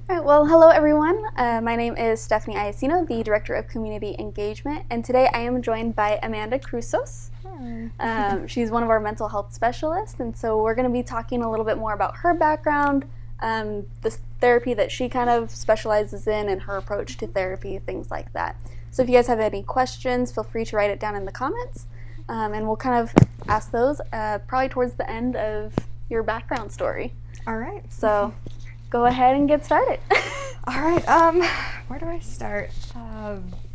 All right, well, hello everyone. My name is Stephanie Iacino, the Director of Community Engagement, and today I am joined by Amanda Crusos. She's one of our mental health specialists, and so we're going to be talking a little bit more about her background, the therapy that she kind of specializes in, and her approach to therapy, things like that. So if you guys have any questions, feel free to write it down in the comments, and we'll kind of ask those probably towards the end of your background story. All right. So go ahead and get started. All right. Where do I start?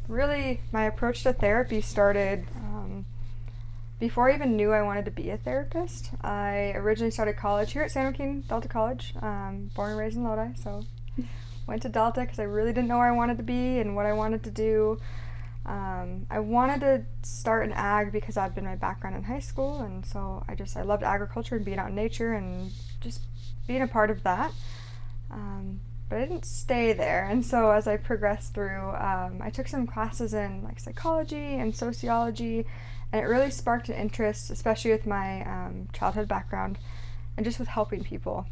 Really, my approach to therapy started before I even knew I wanted to be a therapist. I originally started college here at San Joaquin Delta College. Born and raised in Lodi, so went to Delta because I really didn't know where I wanted to be and what I wanted to do. I wanted to start in ag because that had been my background in high school, and so I loved agriculture and being out in nature and just being a part of that. But I didn't stay there, and so as I progressed through, I took some classes in like psychology and sociology, and it really sparked an interest, especially with my childhood background and just with helping people.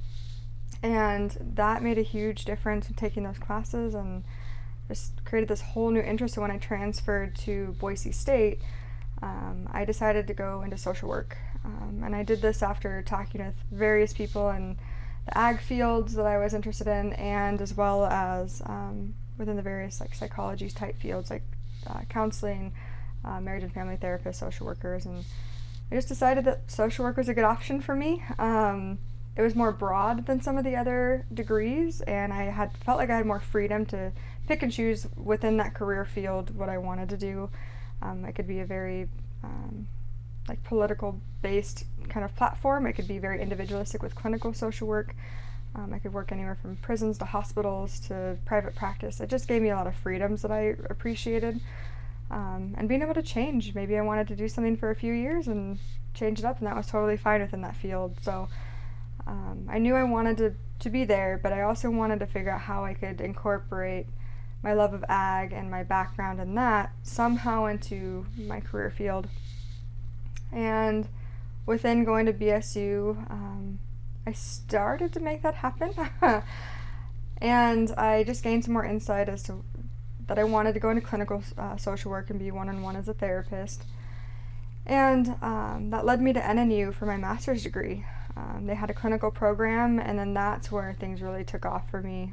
And that made a huge difference in taking those classes and just created this whole new interest. And when I transferred to Boise State, I decided to go into social work. And I did this after talking with various people in the ag fields that I was interested in, and as well as within the various like psychology type fields like counseling, marriage and family therapists, social workers. And I just decided that social work was a good option for me. It was more broad than some of the other degrees, and I had felt like I had more freedom to pick and choose within that career field what I wanted to do. I could be a very like political based kind of platform. It could be very individualistic with clinical social work. I could work anywhere from prisons to hospitals to private practice. It just gave me a lot of freedoms that I appreciated. And being able to change. Maybe I wanted to do something for a few years and change it up, and that was totally fine within that field. So I knew I wanted to be there, but I also wanted to figure out how I could incorporate my love of ag and my background in that somehow into my career field. And within going to BSU, I started to make that happen. And I just gained some more insight as to that I wanted to go into clinical social work and be one-on-one as a therapist. And that led me to NNU for my master's degree. They had a clinical program, and then that's where things really took off for me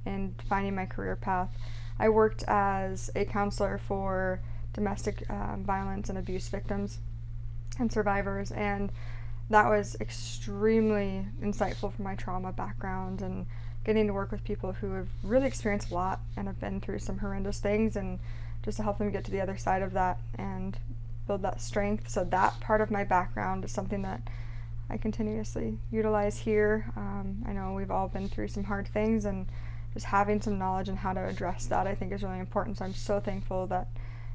in finding my career path. I worked as a counselor for domestic violence and abuse victims and survivors, and that was extremely insightful for my trauma background and getting to work with people who have really experienced a lot and have been through some horrendous things, and just to help them get to the other side of that and build that strength. So that part of my background is something that I continuously utilize here. I know we've all been through some hard things, and just having some knowledge on how to address that I think is really important. So I'm so thankful that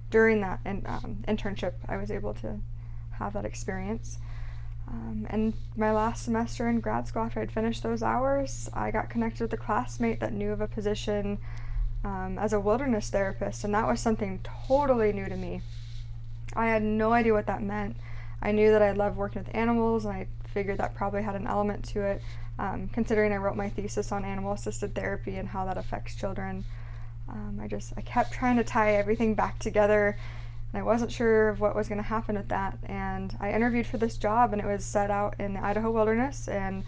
during that internship I was able to have that experience. And my last semester in grad school, after I'd finished those hours, I got connected with a classmate that knew of a position as a wilderness therapist, and that was something totally new to me. I had no idea what that meant. I knew that I loved working with animals, and I figured that probably had an element to it, considering I wrote my thesis on animal-assisted therapy and how that affects children. I kept trying to tie everything back together, and I wasn't sure of what was going to happen with that. And I interviewed for this job, and it was set out in the Idaho wilderness, and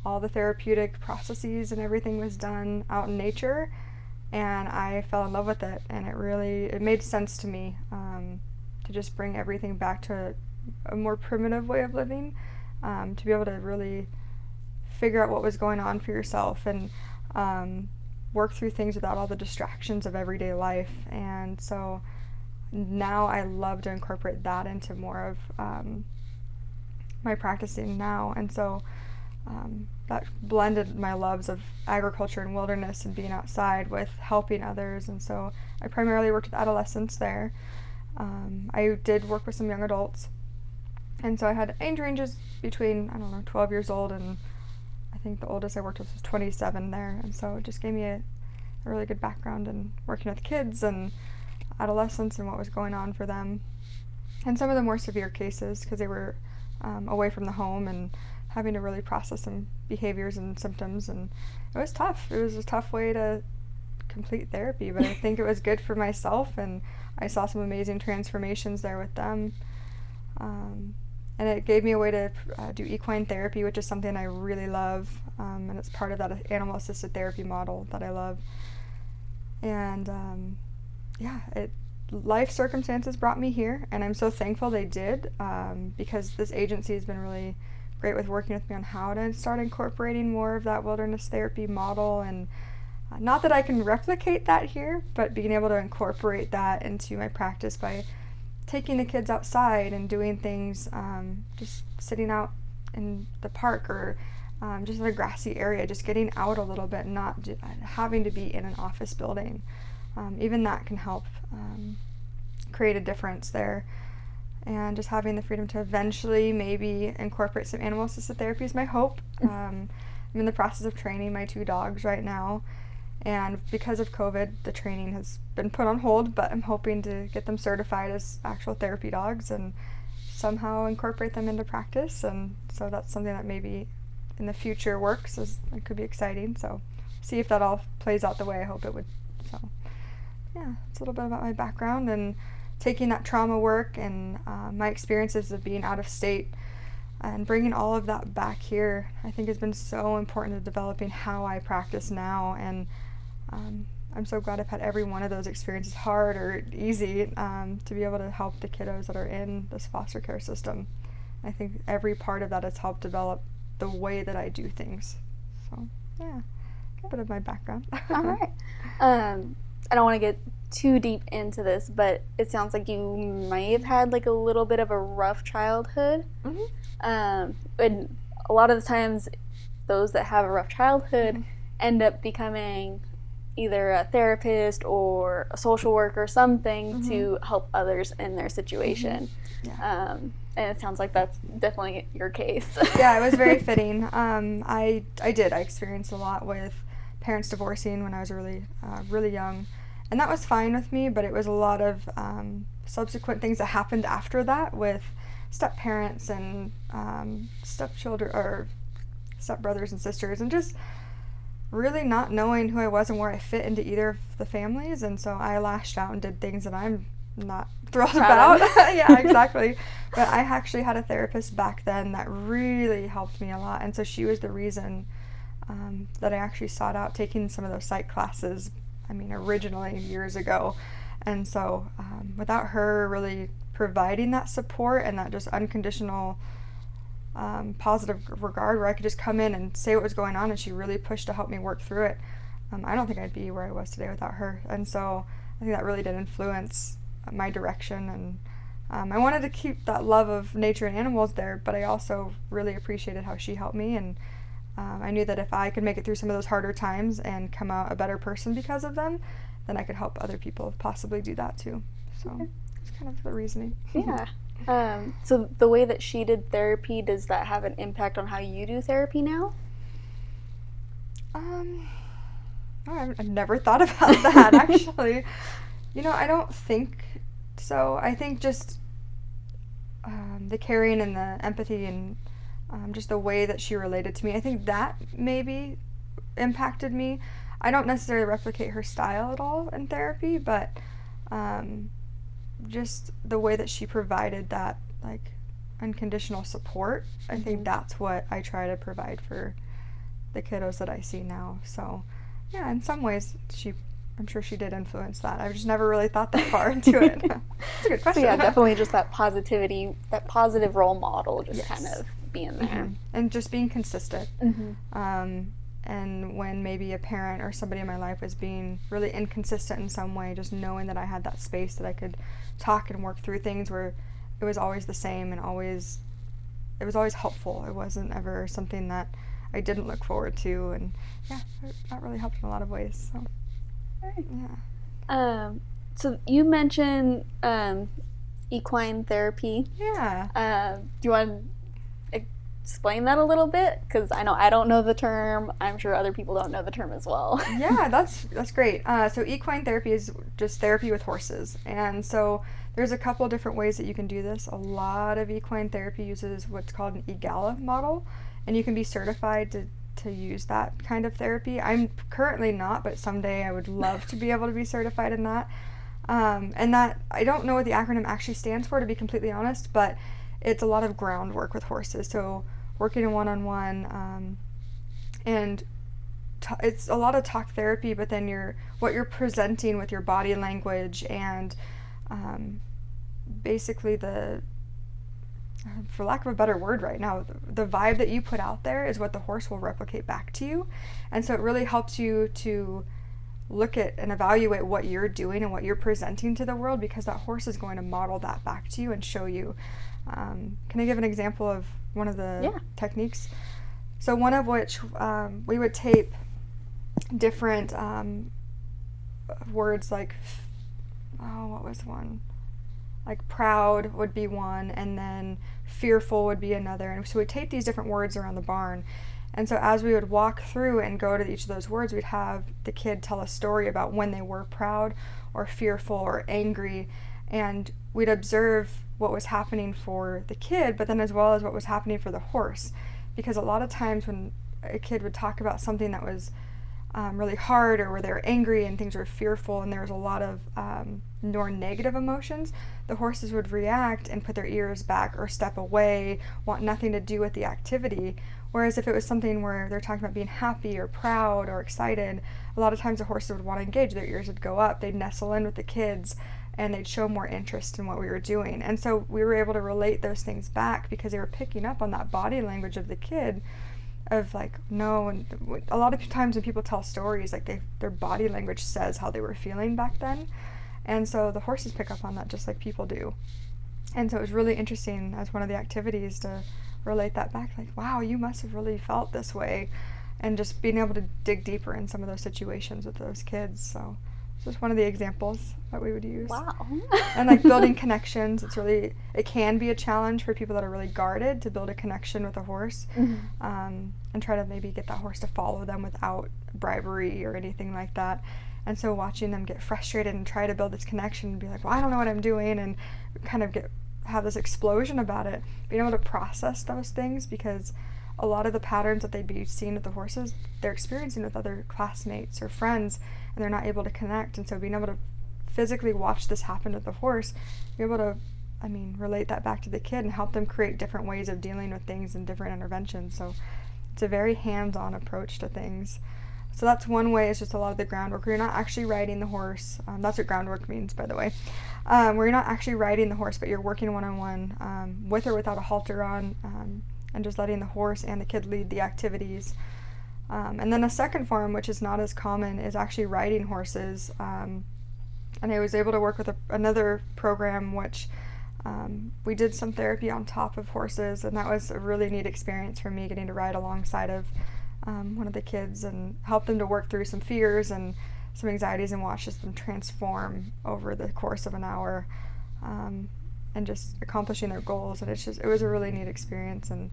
all the therapeutic processes and everything was done out in nature, and I fell in love with it, and it made sense to me to just bring everything back to a more primitive way of living, to be able to really figure out what was going on for yourself and work through things without all the distractions of everyday life. And so now I love to incorporate that into more of my practicing now. And so that blended my loves of agriculture and wilderness and being outside with helping others. And so I primarily worked with adolescents there. I did work with some young adults. And so I had age ranges between, 12 years old, and I think the oldest I worked with was 27 there. And so it just gave me a really good background in working with kids and adolescents and what was going on for them. And some of the more severe cases, because they were away from the home and having to really process some behaviors and symptoms, and it was tough. It was a tough way to complete therapy, but I think it was good for myself, and I saw some amazing transformations there with them. And it gave me a way to do equine therapy, which is something I really love, and it's part of that animal-assisted therapy model that I love. And life circumstances brought me here, and I'm so thankful they did, because this agency has been really great with working with me on how to start incorporating more of that wilderness therapy model. And not that I can replicate that here, but being able to incorporate that into my practice by taking the kids outside and doing things, just sitting out in the park or just in a grassy area, just getting out a little bit, not having to be in an office building. Even that can help create a difference there. And just having the freedom to eventually maybe incorporate some animal-assisted therapy is my hope. I'm in the process of training my 2 dogs right now. And because of COVID, the training has been put on hold, but I'm hoping to get them certified as actual therapy dogs and somehow incorporate them into practice. And so that's something that maybe in the future works. It could be exciting. So see if that all plays out the way I hope it would. So yeah, it's a little bit about my background and taking that trauma work and my experiences of being out of state and bringing all of that back here, I think has been so important to developing how I practice now. And I'm so glad I've had every one of those experiences, hard or easy, to be able to help the kiddos that are in this foster care system. I think every part of that has helped develop the way that I do things. So yeah, a bit of my background. All right. I don't want to get too deep into this, but it sounds like you may have had like a little bit of a rough childhood. And a lot of the times those that have a rough childhood end up becoming either a therapist or a social worker or something to help others in their situation. Yeah. And it sounds like that's definitely your case. Yeah, it was very fitting. I experienced a lot with parents divorcing when I was really young, and that was fine with me, but it was a lot of subsequent things that happened after that with step parents and stepchildren or stepbrothers and sisters, and just really not knowing who I was and where I fit into either of the families. And so I lashed out and did things that I'm not thrilled about. Yeah, exactly. But I actually had a therapist back then that really helped me a lot, and so she was the reason that I actually sought out taking some of those psych classes, originally years ago. And so without her really providing that support and that just unconditional positive regard where I could just come in and say what was going on, and she really pushed to help me work through it, I don't think I'd be where I was today without her. And so I think that really did influence my direction, and I wanted to keep that love of nature and animals there, but I also really appreciated how she helped me, and I knew that if I could make it through some of those harder times and come out a better person because of them, then I could help other people possibly do that too. So it's kind of the reasoning. Yeah. So the way that she did therapy, does that have an impact on how you do therapy now? I've never thought about that, actually. I don't think so. I think just the caring and the empathy and just the way that she related to me, I think that maybe impacted me. I don't necessarily replicate her style at all in therapy, but just the way that she provided that unconditional support, I think that's what I try to provide for the kiddos that I see now. So yeah, in some ways I'm sure she did influence that. I've just never really thought that far into it. That's a good question. So yeah, definitely just that positivity, that positive role model, just kind of being there. And just being consistent. And when maybe a parent or somebody in my life was being really inconsistent in some way, just knowing that I had that space that I could talk and work through things where it was always the same and it was always helpful. It wasn't ever something that I didn't look forward to, and yeah, that really helped in a lot of ways. So yeah. So you mentioned equine therapy. Yeah. Do you want to explain that a little bit? Because I know I don't know the term. I'm sure other people don't know the term as well. Yeah, that's great. So equine therapy is just therapy with horses. And so there's a couple different ways that you can do this. A lot of equine therapy uses what's called an EGALA model. and you can be certified to use that kind of therapy. I'm currently not, but someday I would love to be able to be certified in that. And that, I don't know what the acronym actually stands for, to be completely honest, but it's a lot of groundwork with horses. So working in one-on-one, and it's a lot of talk therapy, but then what you're presenting with your body language and basically for lack of a better word right now, the vibe that you put out there is what the horse will replicate back to you. And so it really helps you to look at and evaluate what you're doing and what you're presenting to the world, because that horse is going to model that back to you and show you. Can I give an example of one of the techniques? So one of which, we would tape different words like, what was one? Like proud would be one, and then fearful would be another. And so we'd tape these different words around the barn. And so as we would walk through and go to each of those words, we'd have the kid tell a story about when they were proud or fearful or angry. And we'd observe what was happening for the kid, but then as well as what was happening for the horse. Because a lot of times when a kid would talk about something that was really hard, or where they were angry and things were fearful and there was a lot of more negative emotions, the horses would react and put their ears back or step away, want nothing to do with the activity. Whereas if it was something where they're talking about being happy or proud or excited, a lot of times the horses would want to engage. Their ears would go up, they'd nestle in with the kids, and they'd show more interest in what we were doing. And so we were able to relate those things back because they were picking up on that body language of the kid, of like, no. And a lot of times when people tell stories, like their body language says how they were feeling back then. And so the horses pick up on that just like people do. And so it was really interesting as one of the activities to relate that back, like, wow, you must have really felt this way, and just being able to dig deeper in some of those situations with those kids. So it's just one of the examples that we would use. Wow. And like building connections, it can be a challenge for people that are really guarded to build a connection with a horse, and try to maybe get that horse to follow them without bribery or anything like that. And so watching them get frustrated and try to build this connection and be like, well, I don't know what I'm doing, and kind of have this explosion about it, being able to process those things, because a lot of the patterns that they'd be seeing with the horses, they're experiencing with other classmates or friends, and they're not able to connect. And so being able to physically watch this happen with the horse, be able to, relate that back to the kid and help them create different ways of dealing with things and different interventions. So it's a very hands-on approach to things. So that's one way, is just a lot of the groundwork where you're not actually riding the horse. That's what groundwork means, by the way. Where you're not actually riding the horse, but you're working one-on-one with or without a halter on, and just letting the horse and the kid lead the activities. And then a second form, which is not as common, is actually riding horses. And I was able to work with another program, which we did some therapy on top of horses, and that was a really neat experience for me, getting to ride alongside of one of the kids and help them to work through some fears and some anxieties, and watch them transform over the course of an hour, and just accomplishing their goals. And it was a really neat experience, and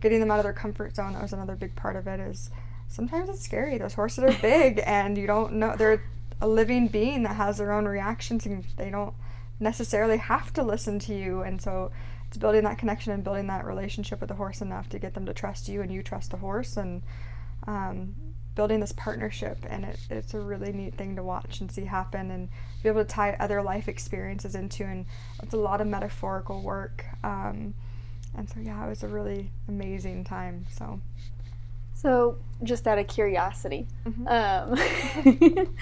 getting them out of their comfort zone. That was another big part of it. Is sometimes it's scary. Those horses are big, and you don't know, they're a living being that has their own reactions, and they don't necessarily have to listen to you. And so it's building that connection and building that relationship with the horse enough to get them to trust you and you trust the horse, and building this partnership. And it's a really neat thing to watch and see happen, and be able to tie other life experiences into, and it's a lot of metaphorical work. And so yeah, it was a really amazing time. So just out of curiosity, Mm-hmm.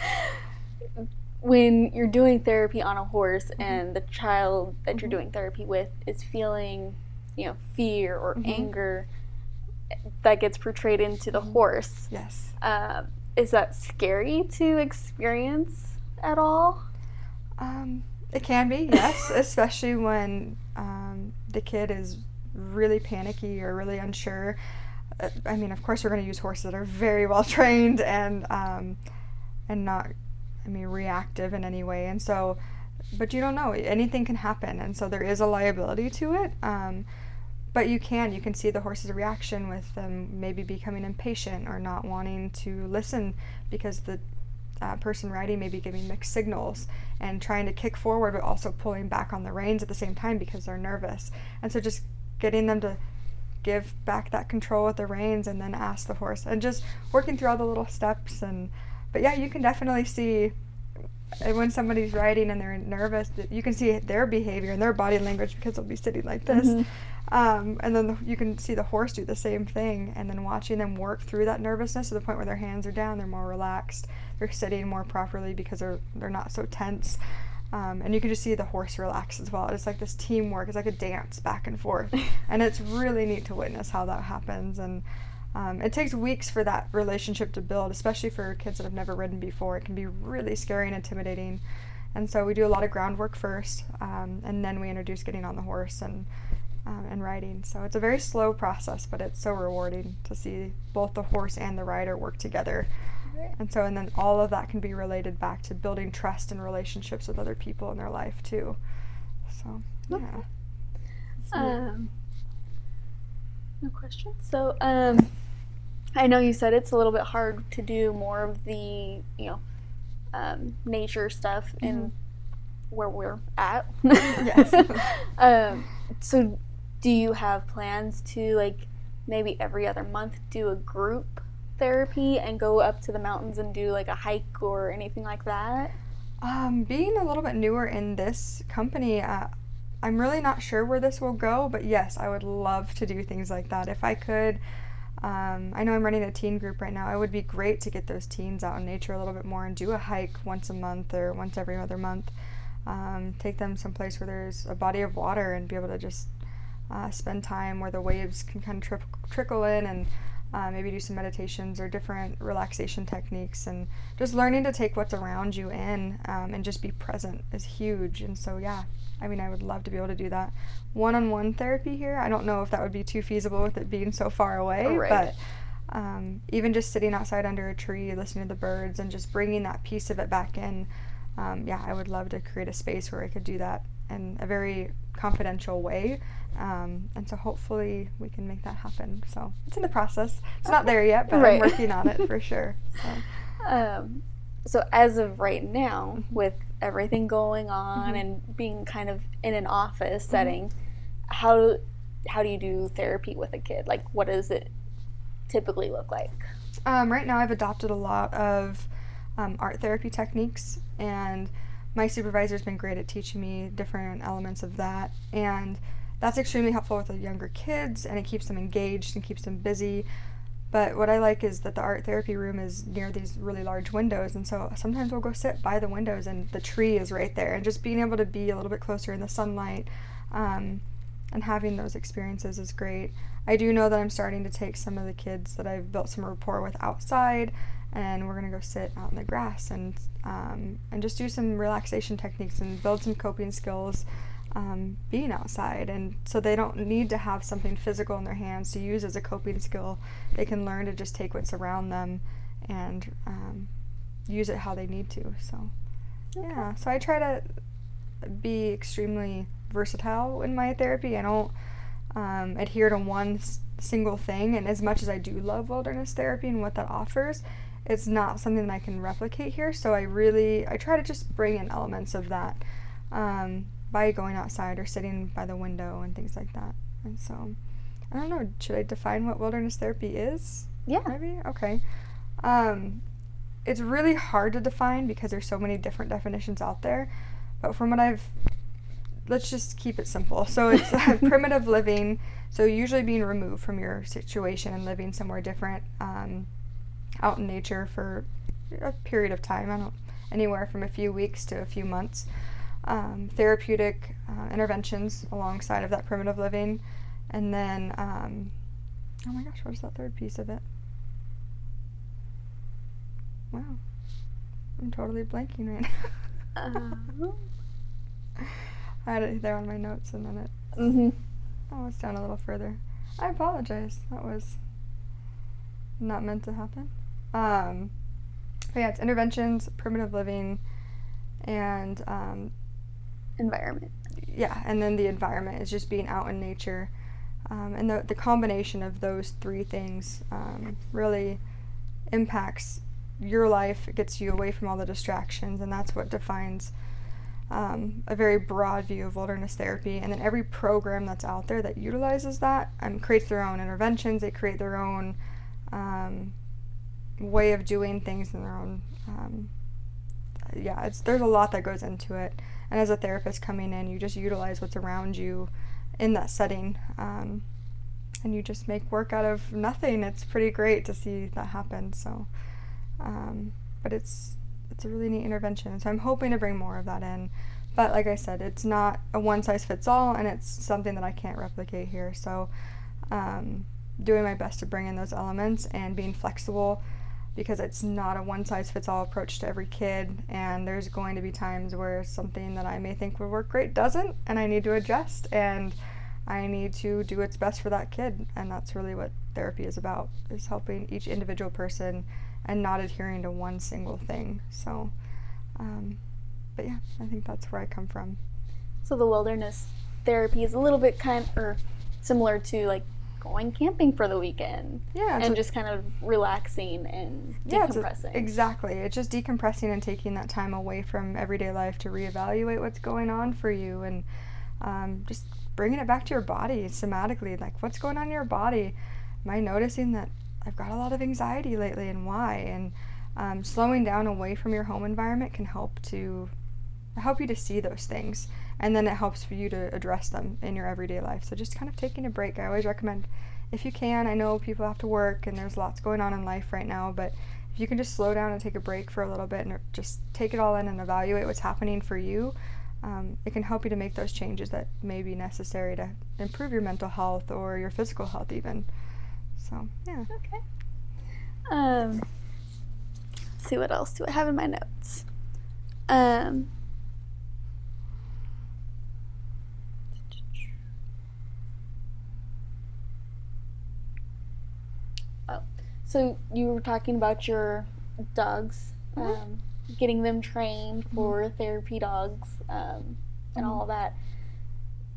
When you're doing therapy on a horse, Mm-hmm. and the child that Mm-hmm. you're doing therapy with is feeling, fear or Mm-hmm. anger that gets portrayed into the Mm-hmm. horse, Yes. is that scary to experience at all? It can be, yes, especially when the kid is really panicky or really unsure. Of course, we're going to use horses that are very well trained and not, reactive in any way. And so, but you don't know, anything can happen. And so there is a liability to it. But you can see the horse's reaction with them maybe becoming impatient or not wanting to listen, because the person riding may be giving mixed signals and trying to kick forward, but also pulling back on the reins at the same time because they're nervous. And so just getting them to give back that control with the reins and then ask the horse, and just working through all the little steps. But yeah, you can definitely see when somebody's riding and they're nervous, that you can see their behavior and their body language, because they'll be sitting like this. And then you can see the horse do the same thing, and then watching them work through that nervousness to the point where their hands are down, they're more relaxed, they're sitting more properly because they're not so tense. And you can just see the horse relax as well. It's like this teamwork. It's like a dance back and forth. And it's really neat to witness how that happens. And it takes weeks for that relationship to build, especially for kids that have never ridden before. It can be really scary and intimidating. And so we do a lot of groundwork first, and then we introduce getting on the horse and riding. So it's a very slow process, but it's so rewarding to see both the horse and the rider work together. And then all of that can be related back to building trust and relationships with other people in their life too. So yeah. No question. So I know you said it's a little bit hard to do more of the nature stuff in where we're at. Yes. So do you have plans to, like, maybe every other month do a group therapy and go up to the mountains and do like a hike or anything like that? Being a little bit newer in this company, I'm really not sure where this will go, but yes, I would love to do things like that if I could. I know I'm running a teen group right now. It would be great to get those teens out in nature a little bit more and do a hike once a month or once every other month. Take them someplace where there's a body of water and be able to just spend time where the waves can kind of trickle in, and maybe do some meditations or different relaxation techniques, and just learning to take what's around you in and just be present is huge. And so yeah, I mean, I would love to be able to do that one-on-one therapy here. I don't know if that would be too feasible with it being so far away, but even just sitting outside under a tree, listening to the birds, and just bringing that piece of it back in, I would love to create a space where I could do that in a very confidential way. And so hopefully we can make that happen. So it's in the process. It's not there yet, but I'm working on it for sure. So as of right now, with everything going on and being kind of in an office setting, how do you do therapy with a kid? Like, what does it typically look like? Right now I've adopted a lot of art therapy techniques, and my supervisor's been great at teaching me different elements of that, and that's extremely helpful with the younger kids, and it keeps them engaged and keeps them busy. But what I like is that the art therapy room is near these really large windows, and so sometimes we'll go sit by the windows and the tree is right there, and just being able to be a little bit closer in the sunlight and having those experiences is great. I do know that I'm starting to take some of the kids that I've built some rapport with outside, and we're going to go sit out in the grass and just do some relaxation techniques and build some coping skills being outside. And so they don't need to have something physical in their hands to use as a coping skill. They can learn to just take what's around them and use it how they need to. So yeah, so I try to be extremely versatile in my therapy. I don't adhere to one single thing, and as much as I do love wilderness therapy and what that offers, it's not something that I can replicate here. So I try to just bring in elements of that by going outside or sitting by the window and things like that. And so I don't know, should I define what wilderness therapy is? Yeah. Maybe? Okay. It's really hard to define because there's so many different definitions out there, but from what let's just keep it simple. So it's primitive living, so usually being removed from your situation and living somewhere different, out in nature for a period of time, anywhere from a few weeks to a few months. Therapeutic interventions alongside of that primitive living, and then oh my gosh, what is that third piece of it? Wow, I'm totally blanking right now. I had it there on my notes, and then it's down a little further. I apologize, that was not meant to happen. But yeah, it's interventions, primitive living, and environment. Yeah, and then the environment is just being out in nature. And the combination of those three things really impacts your life. It gets you away from all the distractions, and that's what defines a very broad view of wilderness therapy, and then every program that's out there that utilizes that creates their own interventions. They create their own way of doing things in their own there's a lot that goes into it, and as a therapist coming in, you just utilize what's around you in that setting, and you just make work out of nothing. It's pretty great to see that happen. So but it's a really neat intervention, so I'm hoping to bring more of that in. But like I said, it's not a one-size-fits-all, and it's something that I can't replicate here. So doing my best to bring in those elements and being flexible, because it's not a one-size-fits-all approach to every kid, and there's going to be times where something that I may think would work great doesn't, and I need to adjust, and I need to do what's best for that kid. And that's really what therapy is about, is helping each individual person and not adhering to one single thing. So, but yeah, I think that's where I come from. So the wilderness therapy is a little bit similar to like going camping for the weekend. Yeah. And just kind of relaxing and decompressing. Exactly. It's just decompressing and taking that time away from everyday life to reevaluate what's going on for you, and just bringing it back to your body somatically. Like, what's going on in your body? Am I noticing that I've got a lot of anxiety lately, and why? And slowing down away from your home environment can help you to see those things, and then it helps for you to address them in your everyday life. So just kind of taking a break. I always recommend, if you can, I know people have to work and there's lots going on in life right now, but if you can just slow down and take a break for a little bit and just take it all in and evaluate what's happening for you, it can help you to make those changes that may be necessary to improve your mental health or your physical health even. So, yeah. Okay. Let's see, what else do I have in my notes? So you were talking about your dogs, getting them trained for therapy dogs, and all of that.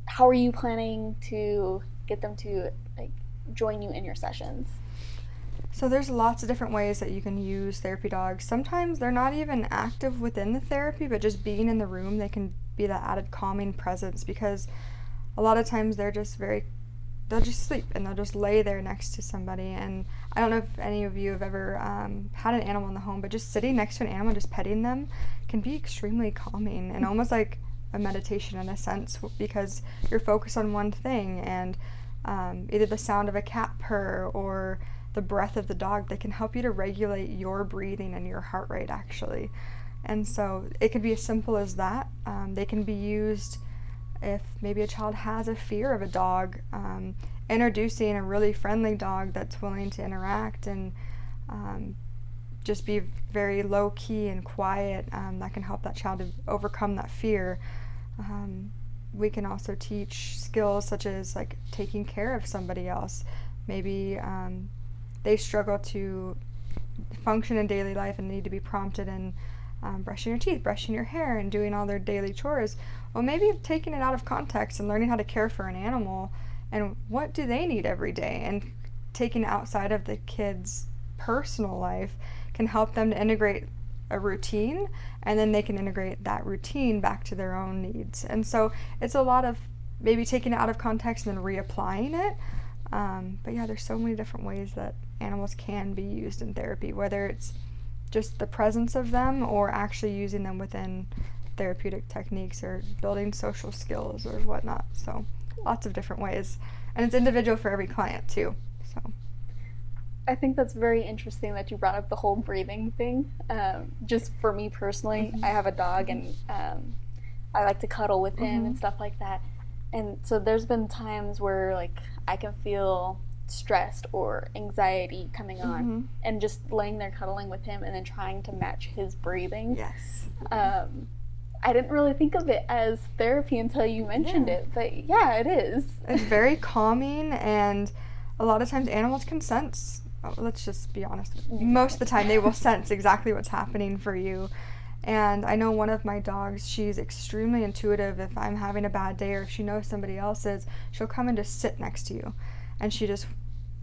How are you planning to get them to join you in your sessions? So there's lots of different ways that you can use therapy dogs. Sometimes they're not even active within the therapy, but just being in the room, they can be that added calming presence, because a lot of times they'll just sleep and they'll just lay there next to somebody. And I don't know if any of you have ever had an animal in the home, but just sitting next to an animal, just petting them, can be extremely calming and almost like a meditation in a sense, because you're focused on one thing, and either the sound of a cat purr or the breath of the dog, they can help you to regulate your breathing and your heart rate actually. And so it could be as simple as that. They can be used if maybe a child has a fear of a dog, introducing a really friendly dog that's willing to interact and just be very low key and quiet, that can help that child to overcome that fear. We can also teach skills such as like taking care of somebody else. Maybe they struggle to function in daily life and need to be prompted in brushing your teeth, brushing your hair, and doing all their daily chores. Well, maybe taking it out of context and learning how to care for an animal and what do they need every day, and taking it outside of the kid's personal life can help them to integrate a routine, and then they can integrate that routine back to their own needs. And so it's a lot of maybe taking it out of context and then reapplying it. But yeah, there's so many different ways that animals can be used in therapy, whether it's just the presence of them or actually using them within therapeutic techniques or building social skills or whatnot. So lots of different ways, and it's individual for every client too. So I think that's very interesting that you brought up the whole breathing thing. Just for me personally, I have a dog, and I like to cuddle with him and stuff like that. And so there's been times where like I can feel stressed or anxiety coming on, and just laying there cuddling with him and then trying to match his breathing. Yes. I didn't really think of it as therapy until you mentioned it, but yeah, it is. It's very calming, and a lot of times animals can sense, let's just be honest, most of the time they will sense exactly what's happening for you. And I know one of my dogs, she's extremely intuitive. If I'm having a bad day or if she knows somebody else is, she'll come and just sit next to you. And she just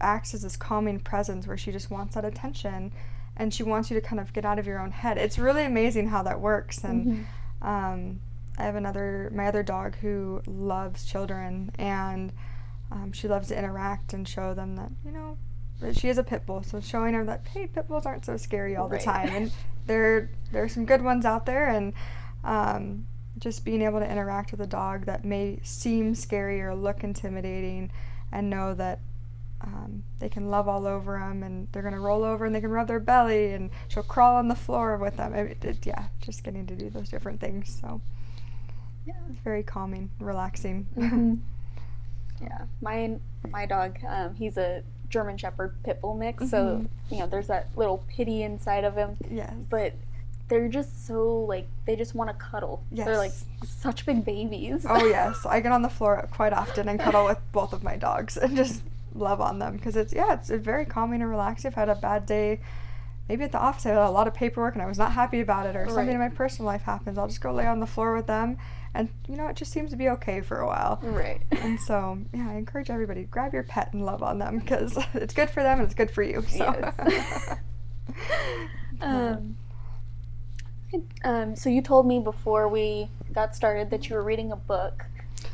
acts as this calming presence where she just wants that attention, and she wants you to kind of get out of your own head. It's really amazing how that works. And I have my other dog who loves children, and she loves to interact and show them that, that she is a pit bull. So showing her that, hey, pit bulls aren't so scary all the time. And there are some good ones out there, and just being able to interact with a dog that may seem scary or look intimidating, and know that they can love all over them, and they're going to roll over and they can rub their belly, and she'll crawl on the floor with them. Just getting to do those different things. So yeah, it's very calming, relaxing. Mm-hmm. Yeah, my dog, he's a German Shepherd Pit Bull mix, so there's that little pity inside of him. Yes. But they're just so they just want to cuddle. Yes. They're like such big babies. Oh yes, I get on the floor quite often and cuddle with both of my dogs and just love on them, because it's very calming and relaxing. If I had a bad day, maybe at the office I had a lot of paperwork and I was not happy about it, or something in my personal life happens, I'll just go lay on the floor with them, and it just seems to be okay for a while. Right. And so I encourage everybody, grab your pet and love on them, because it's good for them and it's good for you. So. Yes. So you told me before we got started that you were reading a book.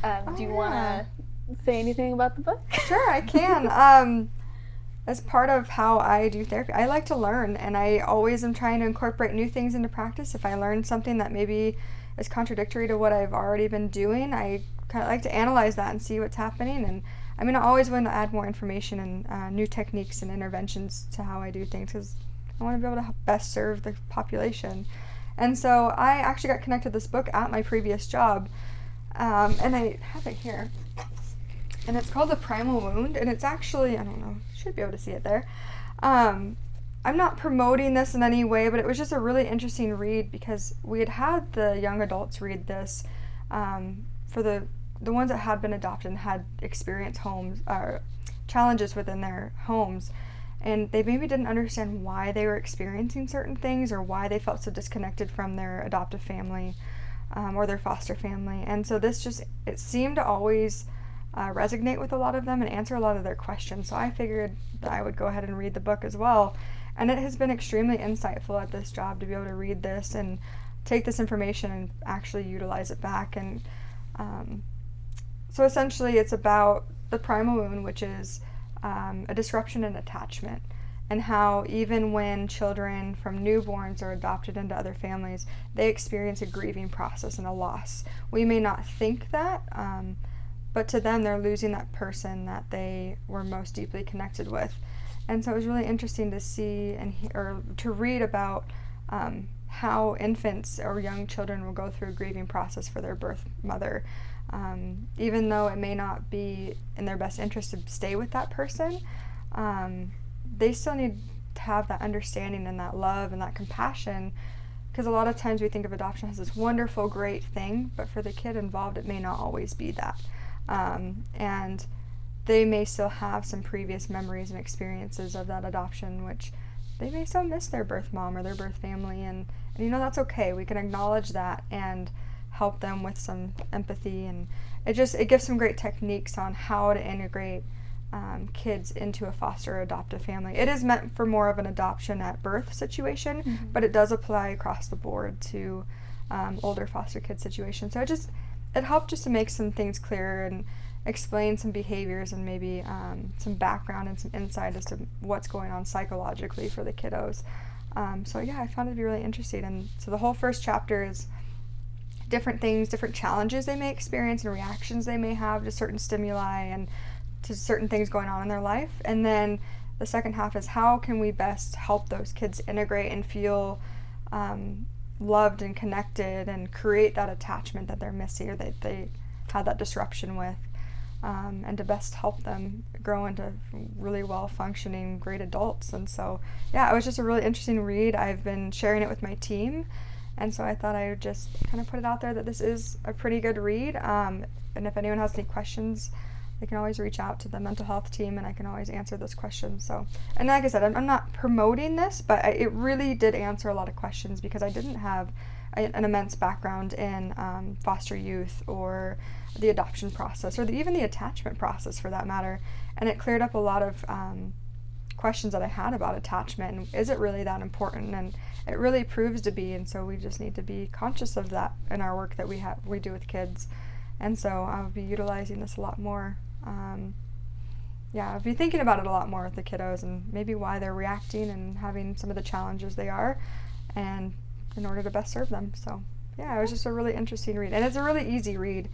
Do you want to say anything about the book? Sure, I can. As part of how I do therapy, I like to learn, and I always am trying to incorporate new things into practice. If I learn something that maybe is contradictory to what I've already been doing, I kind of like to analyze that and see what's happening. And I always want to add more information and new techniques and interventions to how I do things, because I want to be able to best serve the population. And so I actually got connected to this book at my previous job, and I have it here. And it's called The Primal Wound, and it's actually, I don't know, you should be able to see it there. I'm not promoting this in any way, but it was just a really interesting read, because we had the young adults read this for the ones that had been adopted and had experienced challenges within their homes. And they maybe didn't understand why they were experiencing certain things, or why they felt so disconnected from their adoptive family or their foster family. And so it seemed to always resonate with a lot of them and answer a lot of their questions. So I figured that I would go ahead and read the book as well. And it has been extremely insightful at this job to be able to read this and take this information and actually utilize it back. And so essentially it's about the primal wound, which is a disruption in attachment, and how even when children from newborns are adopted into other families, they experience a grieving process and a loss. We may not think that, but to them, they're losing that person that they were most deeply connected with. And so it was really interesting to see or to read about how infants or young children will go through a grieving process for their birth mother. Even though it may not be in their best interest to stay with that person, they still need to have that understanding and that love and that compassion, because a lot of times we think of adoption as this wonderful, great thing, but for the kid involved, it may not always be that. And they may still have some previous memories and experiences of that adoption, which they may still miss their birth mom or their birth family, and that's okay. We can acknowledge that and help them with some empathy, and it gives some great techniques on how to integrate kids into a foster or adoptive family. It is meant for more of an adoption at birth situation, but it does apply across the board to older foster kid situations. So it helped just to make some things clearer and explain some behaviors and maybe some background and some insight as to what's going on psychologically for the kiddos. So yeah, I found it to be really interesting. And so the whole first chapter is different things, different challenges they may experience and reactions they may have to certain stimuli and to certain things going on in their life. And then the second half is how can we best help those kids integrate and feel loved and connected and create that attachment that they're missing or that they had that disruption with, and to best help them grow into really well-functioning, great adults. And so, yeah, it was just a really interesting read. I've been sharing it with my team, and so I thought I would just kind of put it out there that this is a pretty good read. And if anyone has any questions, they can always reach out to the mental health team, and I can always answer those questions. So, and like I said, I'm not promoting this, but it really did answer a lot of questions because I didn't have an immense background in foster youth or the adoption process or even the attachment process for that matter. And it cleared up a lot of questions that I had about attachment, and is it really that important? And it really proves to be, and so we just need to be conscious of that in our work that we do with kids. And so I'll be utilizing this a lot more. I'll be thinking about it a lot more with the kiddos and maybe why they're reacting and having some of the challenges they are, and in order to best serve them. So yeah, it was just a really interesting read, and it's a really easy read.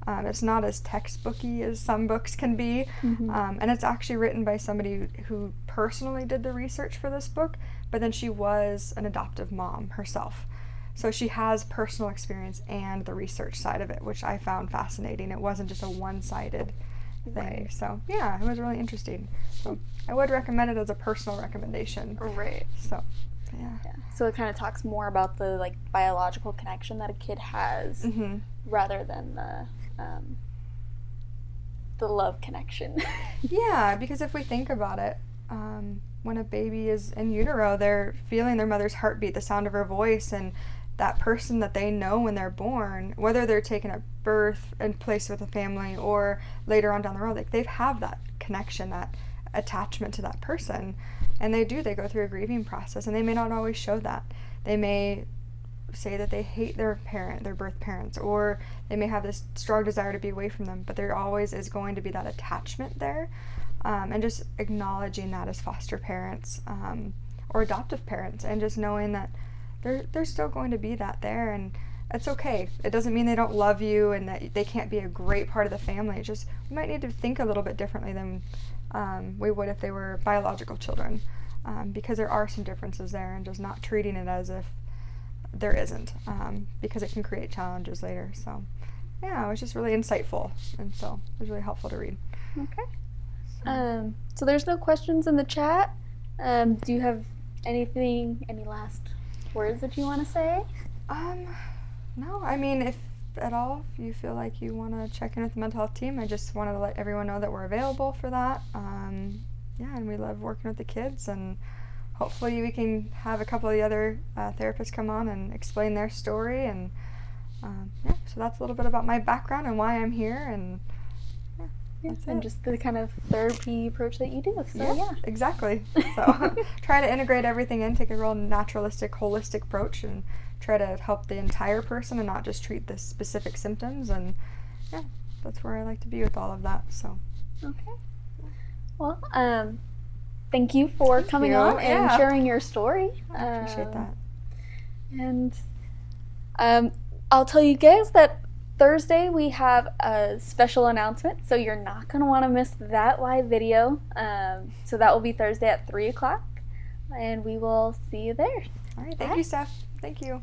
It's not as textbooky as some books can be, and it's actually written by somebody who personally did the research for this book, but then she was an adoptive mom herself. So she has personal experience and the research side of it, which I found fascinating. It wasn't just a one-sided thing. Right. So yeah, it was really interesting. So I would recommend it as a personal recommendation. Right. So yeah. So it kind of talks more about the like biological connection that a kid has rather than the love connection. Yeah, because if we think about it, when a baby is in utero, they're feeling their mother's heartbeat, the sound of her voice, and that person that they know when they're born, whether they're taken at birth and placed with a family or later on down the road, like they have that connection, that attachment to that person. And they go through a grieving process, and they may not always show that. They may say that they hate their birth parents, or they may have this strong desire to be away from them, but there always is going to be that attachment there. And just acknowledging that as foster parents or adoptive parents, and just knowing that there's still going to be that there, and it's okay. It doesn't mean they don't love you and that they can't be a great part of the family. It's just we might need to think a little bit differently than we would if they were biological children, because there are some differences there, and just not treating it as if there isn't, because it can create challenges later. So yeah, it was just really insightful, and so it was really helpful to read. Okay. So there's no questions in the chat. Do you have any last words that you want to say? No, I mean, if at all, if you feel like you want to check in with the mental health team, I just wanted to let everyone know that we're available for that. And we love working with the kids, and hopefully we can have a couple of the other therapists come on and explain their story. And so that's a little bit about my background and why I'm here, and and just the kind of therapy approach that you do. So yeah. Exactly. So try to integrate everything in, take a real naturalistic, holistic approach, and try to help the entire person and not just treat the specific symptoms. And that's where I like to be with all of that. So okay. Well, thank you for coming on and sharing your story. I appreciate that. And I'll tell you guys that Thursday we have a special announcement, so you're not going to want to miss that live video. So that will be Thursday at 3 o'clock, and we will see you there. All right, thank you, Steph. Thank you.